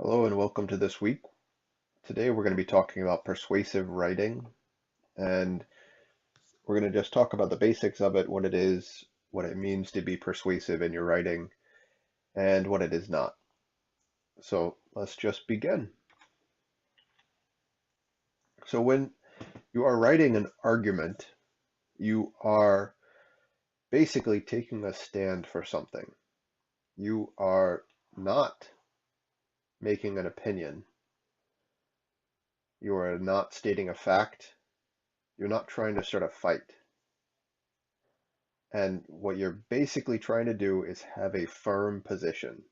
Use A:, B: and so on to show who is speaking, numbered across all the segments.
A: Hello and welcome to this week. Today we're going to be talking about persuasive writing, and we're going to just talk about the basics of it, what it is, what it means to be persuasive in your writing, and what it is not. So let's just begin. So when you are writing an argument, you are basically taking a stand for something. You are not making an opinion. You are not stating a fact. You're not trying to start a fight. And what you're basically trying to do is have a firm position.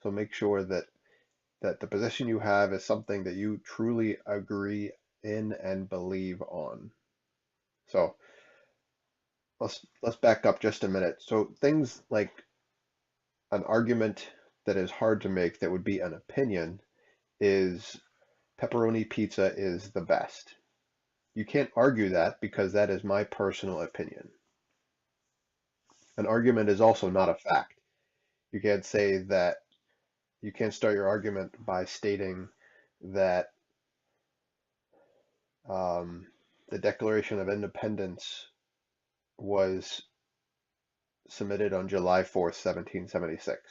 A: So make sure that the position you have is something that you truly agree in and believe on. So let's back up just a minute. So things like an argument that is hard to make that would be an opinion is pepperoni pizza is the best. You can't argue that because that is my personal opinion. An argument is also not a fact. You can't say that you can't start your argument by stating that um, the Declaration of Independence was submitted on July 4th, 1776.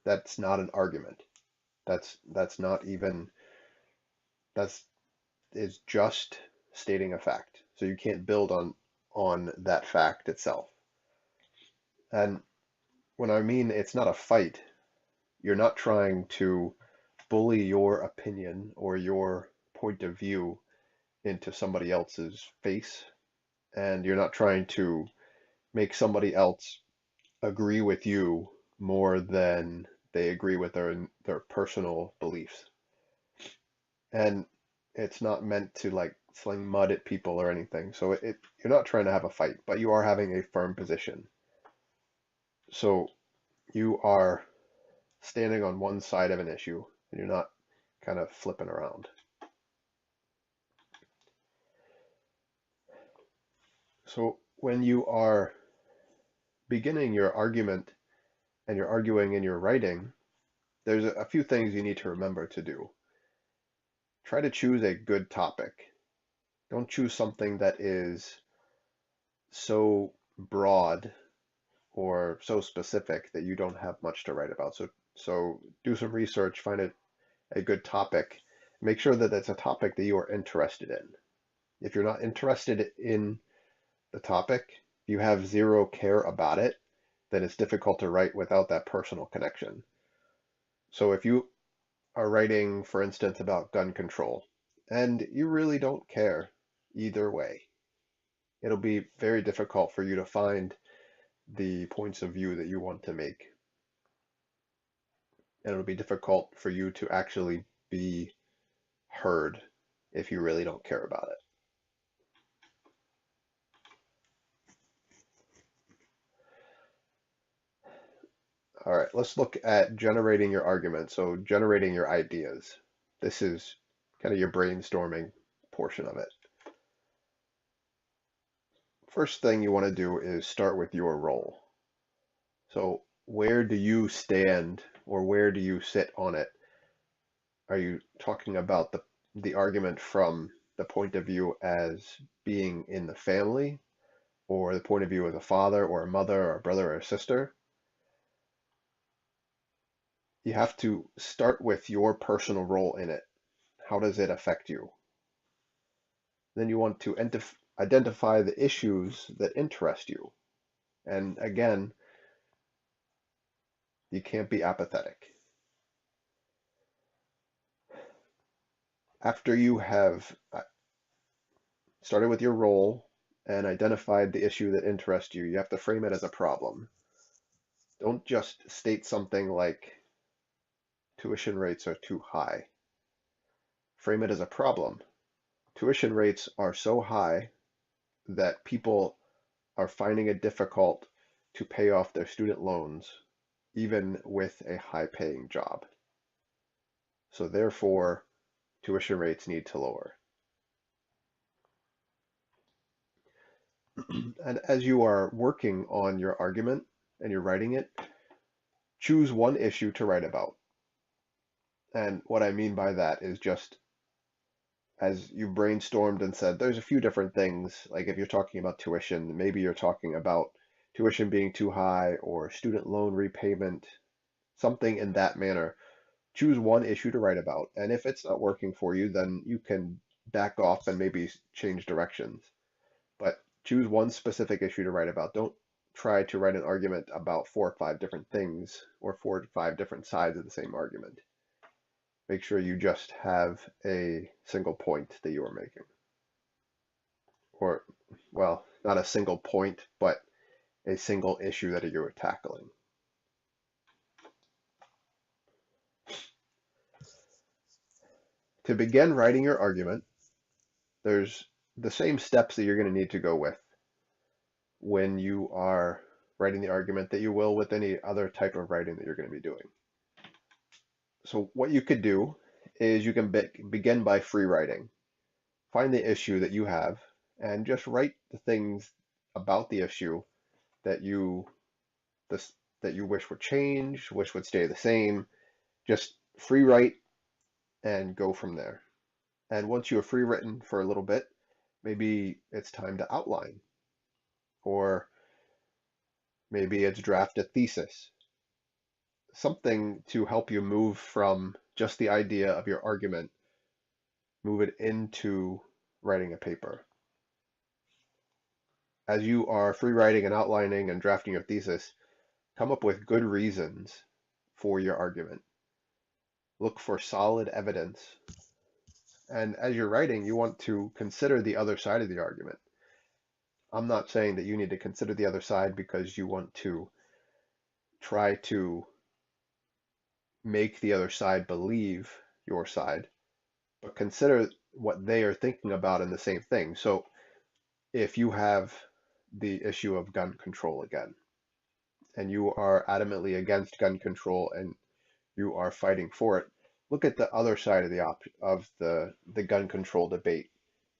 A: That's not an argument. That's not even that's is just stating a fact. So you can't build on that fact itself. And when I mean it's not a fight, you're not trying to bully your opinion or your point of view into somebody else's face, and you're not trying to make somebody else agree with you more than they agree with their personal beliefs. And it's not meant to like sling mud at people or anything. So you're not trying to have a fight, but you are having a firm position. So you are standing on one side of an issue and you're not kind of flipping around. So when you are beginning your argument and you're arguing in your writing, there's a few things you need to remember to do. Try to choose a good topic. Don't choose something that is so broad or so specific that you don't have much to write about. So do some research, find a good topic. Make sure that it's a topic that you are interested in. If you're not interested in the topic, you have zero care about it, then it's difficult to write without that personal connection. So if you are writing, for instance, about gun control, and you really don't care either way, it'll be very difficult for you to find the points of view that you want to make. And it'll be difficult for you to actually be heard if you really don't care about it. All right, let's look at generating your argument. So generating your ideas. This is kind of your brainstorming portion of it. First thing you want to do is start with your role. So where do you stand or where do you sit on it? Are you talking about the argument from the point of view as being in the family, or the point of view as a father or a mother or a brother or a sister? You have to start with your personal role in it. How does it affect you? Then you want to identify the issues that interest you. And again, you can't be apathetic. After you have started with your role and identified the issue that interests you, you have to frame it as a problem. Don't just state something like tuition rates are too high. Frame it as a problem. Tuition rates are so high that people are finding it difficult to pay off their student loans, even with a high-paying job. So therefore, tuition rates need to lower. And as you are working on your argument and you're writing it, choose one issue to write about. And what I mean by that is just as you brainstormed and said, there's a few different things. Like if you're talking about tuition, maybe you're talking about tuition being too high or student loan repayment, something in that manner. Choose one issue to write about. And if it's not working for you, then you can back off and maybe change directions. But choose one specific issue to write about. Don't try to write an argument about 4 or 5 different things or 4 to 5 different sides of the same argument. Make sure you just have a single point that you are making. Or, well, not a single point, but a single issue that you are tackling. To begin writing your argument, there's the same steps that you're going to need to go with when you are writing the argument that you will with any other type of writing that you're going to be doing. So what you could do is you can begin by free writing. Find the issue that you have and just write the things about the issue that you this that you wish would change, wish would stay the same. Just free write and go from there. And once you have free written for a little bit, maybe it's time to outline, or maybe it's draft a thesis, something to help you move from just the idea of your argument, move it into writing a paper. As you are free writing and outlining and drafting your thesis, come up with good reasons for your argument. Look for solid evidence. And as you're writing, you want to consider the other side of the argument. I'm not saying that you need to consider the other side because you want to try to make the other side believe your side, but consider what they are thinking about in the same thing. So if you have the issue of gun control again, and you are adamantly against gun control and you are fighting for it, look at the other side of the gun control debate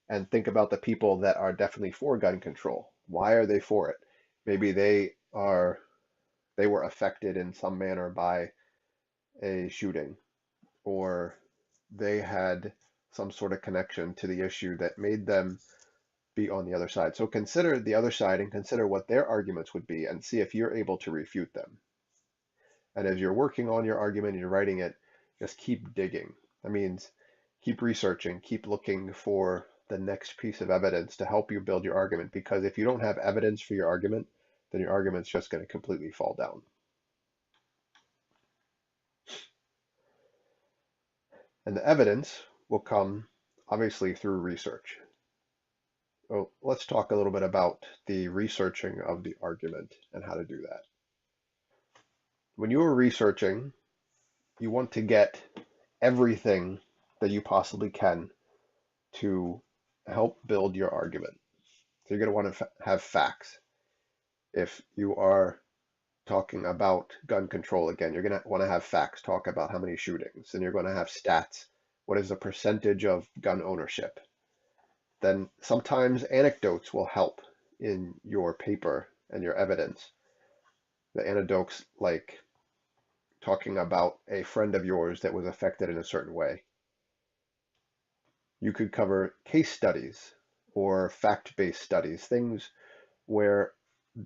A: and think about the people that are definitely for gun control. Why are they for it? Maybe they were affected in some manner by a shooting, or they had some sort of connection to the issue that made them be on the other side. So consider the other side and consider what their arguments would be and see if you're able to refute them. And as you're working on your argument and you're writing it, just keep digging. That means keep researching, keep looking for the next piece of evidence to help you build your argument. Because if you don't have evidence for your argument, then your argument's just going to completely fall down. And the evidence will come obviously through research. So let's talk a little bit about the researching of the argument and how to do that. When you are researching, you want to get everything that you possibly can to help build your argument. So you're going to want to have facts. If you are talking about gun control again, you're going to want to have facts, talk about how many shootings, and you're going to have stats. What is the percentage of gun ownership? Then sometimes anecdotes will help in your paper and your evidence. The anecdotes like talking about a friend of yours that was affected in a certain way. You could cover case studies or fact-based studies, things where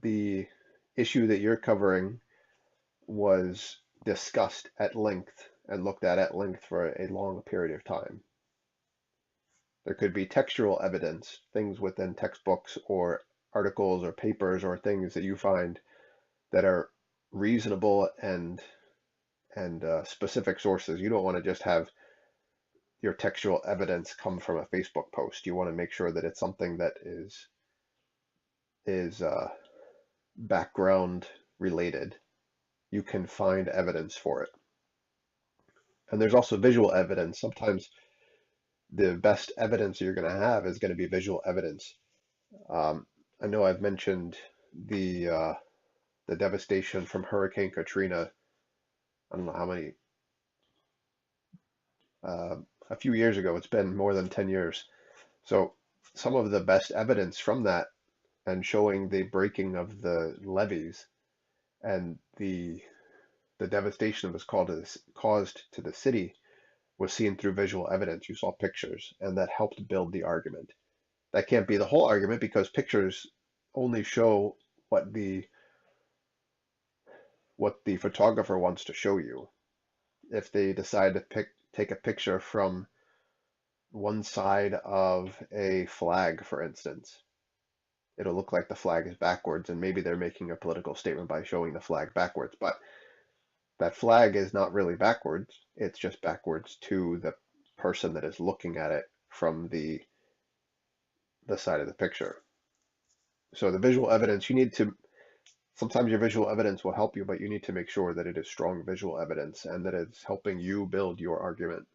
A: the issue that you're covering was discussed at length and looked at length for a long period of time. There could be textual evidence, things within textbooks or articles or papers or things that you find that are reasonable and specific sources. You don't want to just have your textual evidence come from a Facebook post. You want to make sure that it's something that is background related. You can find evidence for it. And there's also visual evidence. Sometimes the best evidence you're going to have is going to be visual evidence. I know I've mentioned the devastation from Hurricane Katrina. I don't know how many, a few years ago. It's been more than 10 years. So some of the best evidence from that and showing the breaking of the levees and the devastation that was caused to the city was seen through visual evidence. You saw pictures, and that helped build the argument. That can't be the whole argument because pictures only show what the photographer wants to show you. If they decide to take a picture from one side of a flag, for instance, it'll look like the flag is backwards, and maybe they're making a political statement by showing the flag backwards, but that flag is not really backwards. It's just backwards to the person that is looking at it from the side of the picture. So the visual evidence, you need to, sometimes your visual evidence will help you, but you need to make sure that it is strong visual evidence and that it's helping you build your argument.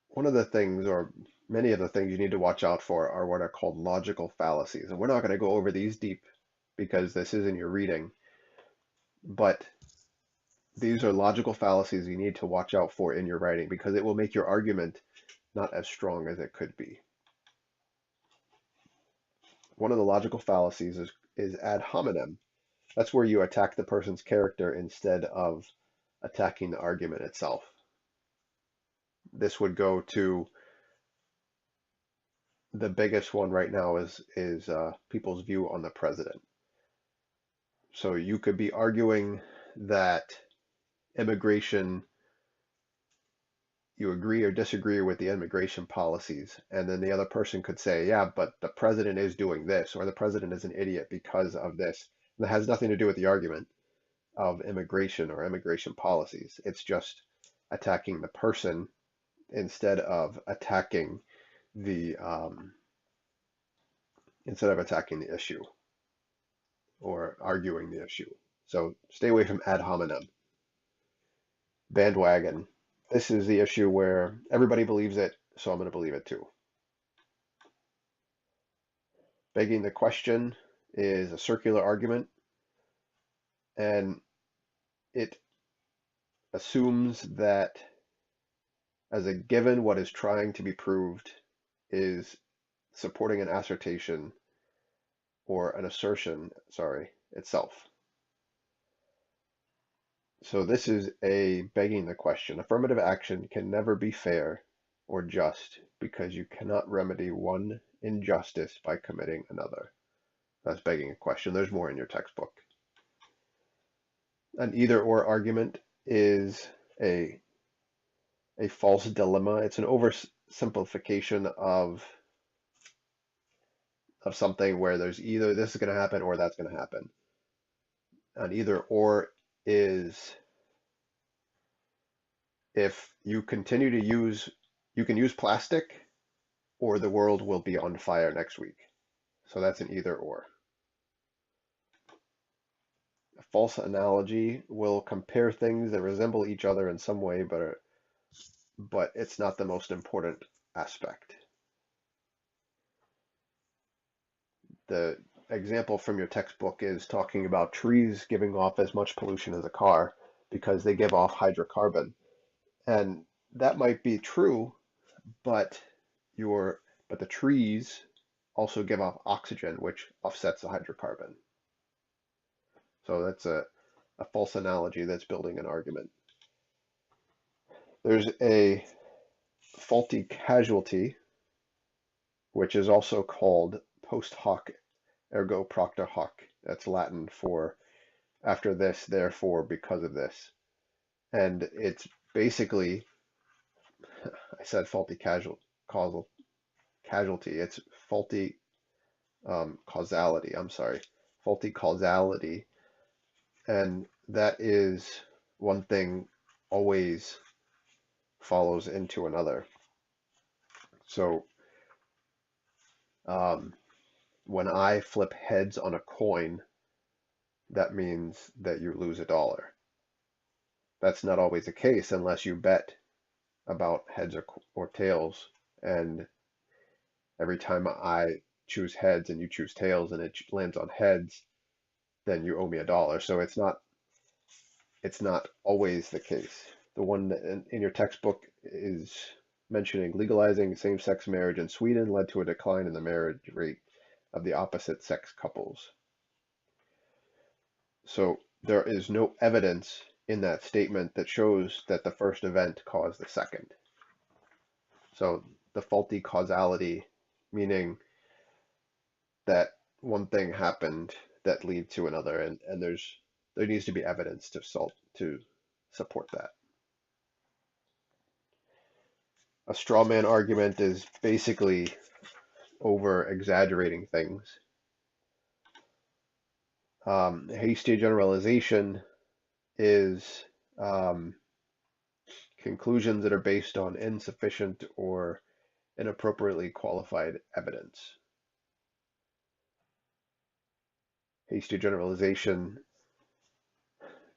A: One of the things, or many of the things you need to watch out for, are what are called logical fallacies. And we're not going to go over these deep because this isn't your reading, but these are logical fallacies you need to watch out for in your writing because it will make your argument not as strong as it could be. One of the logical fallacies is ad hominem. That's where you attack the person's character instead of attacking the argument itself. This would go to the biggest one right now is people's view on the president. So you could be arguing that immigration, you agree or disagree with the immigration policies, and then the other person could say, yeah, but the president is doing this, or the president is an idiot because of this. That has nothing to do with the argument of immigration or immigration policies. It's just attacking the person instead of attacking the issue or arguing the issue. So stay away from ad hominem. Bandwagon. This is the issue where everybody believes it, so I'm going to believe it too. Begging the question is a circular argument, and it assumes that as a given, what is trying to be proved is supporting an assertion or an assertion, itself. So this is a begging the question. Affirmative action can never be fair or just because you cannot remedy one injustice by committing another. That's begging a question. There's more in your textbook. An either-or argument is a false dilemma. It's an oversimplification of something where there's either this is going to happen or that's going to happen. An either-or is if you continue to use, you can use plastic or the world will be on fire next week. So that's an either-or. A false analogy will compare things that resemble each other in some way, but it's not the most important aspect. The example from your textbook is talking about trees giving off as much pollution as a car because they give off hydrocarbon. And that might be true, but the trees also give off oxygen, which offsets the hydrocarbon. So that's a false analogy that's building an argument. There's a faulty casualty, which is also called post hoc ergo propter hoc. That's Latin for after this, therefore, because of this. And it's basically, I said faulty casualty. It's faulty causality. Faulty causality. And that is one thing always follows into another. So when I flip heads on a coin, that means that you lose $1. That's not always the case unless you bet about heads or tails, and every time I choose heads and you choose tails and it lands on heads, then you owe me $1. So it's not always the case. The one that in your textbook is mentioning legalizing same-sex marriage in Sweden led to a decline in the marriage rate of the opposite sex couples. So there is no evidence in that statement that shows that the first event caused the second. So the faulty causality, meaning that one thing happened that lead to another, and there needs to be evidence to support that. A straw man argument is basically over exaggerating things. Hasty generalization is um, conclusions that are based on insufficient or inappropriately qualified evidence. Hasty generalization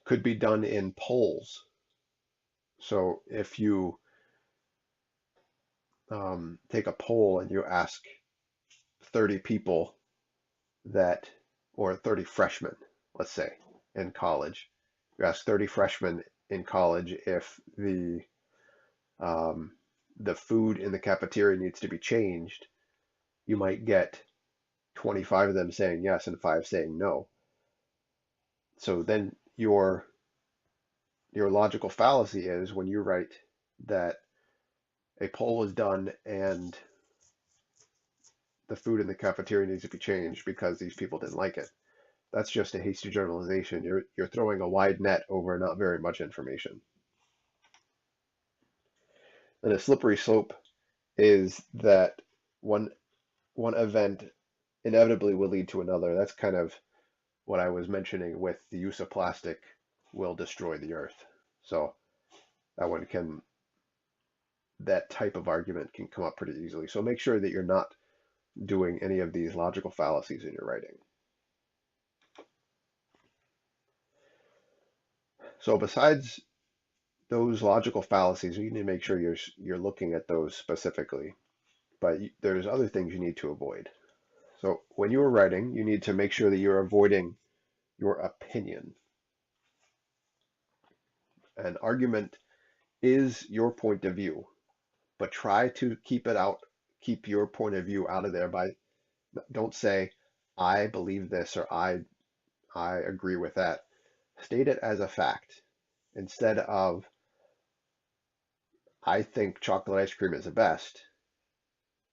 A: could be done in polls. So if you take a poll and you ask 30 people that, or 30 freshmen, let's say, in college, you ask 30 freshmen in college if um, the food in the cafeteria needs to be changed, you might get 25 of them saying yes and 5 saying no. So then your logical fallacy is when you write that a poll was done and the food in the cafeteria needs to be changed because these people didn't like it. That's just a hasty generalization. You're throwing a wide net over not very much information. And a slippery slope is that one one event inevitably will lead to another. That's kind of what I was mentioning with the use of plastic will destroy the earth. So that one can that type of argument can come up pretty easily. So make sure that you're not doing any of these logical fallacies in your writing. So besides those logical fallacies, you need to make sure you're looking at those specifically. But there's other things you need to avoid. So when you are writing, you need to make sure that you're avoiding your opinion. An argument is your point of view, but try to keep your point of view out of there by don't say I believe this or I agree with that. State it as a fact instead of I think chocolate ice cream is the best.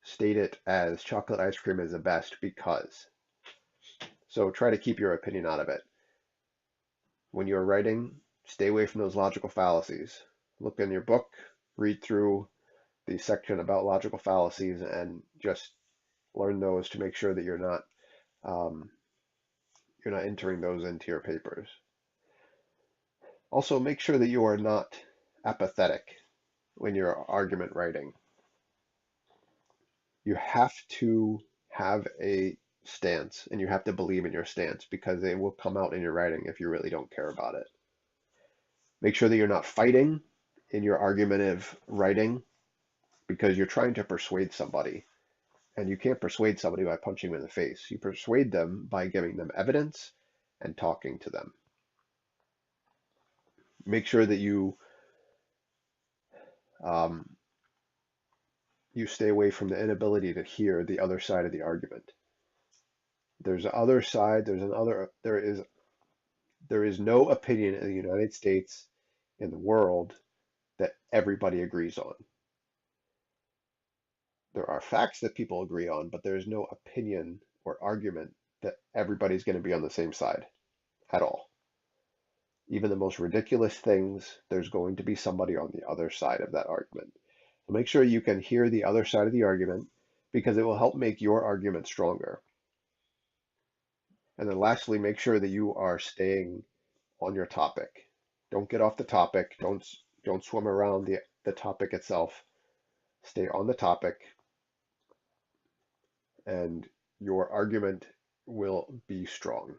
A: State it as chocolate ice cream is the best because. So try to keep your opinion out of it. When you're writing, stay away from those logical fallacies. Look in your book, read through the section about logical fallacies, and just learn those to make sure that um, you're not entering those into your papers. Also, make sure that you are not apathetic when you're argument writing. You have to have a stance and you have to believe in your stance because it will come out in your writing if you really don't care about it. Make sure that you're not fighting in your argumentative writing because you're trying to persuade somebody. And you can't persuade somebody by punching them in the face. You persuade them by giving them evidence and talking to them. Make sure that um, you stay away from the inability to hear the other side of the argument. There's an other side. There is no opinion in the United States, in the world, that everybody agrees on. There are facts that people agree on, but there is no opinion or argument that everybody's going to be on the same side at all. Even the most ridiculous things, there's going to be somebody on the other side of that argument. So make sure you can hear the other side of the argument because it will help make your argument stronger. And then lastly, make sure that you are staying on your topic. Don't get off the topic. Don't swim around the topic itself. Stay on the topic and your argument will be strong.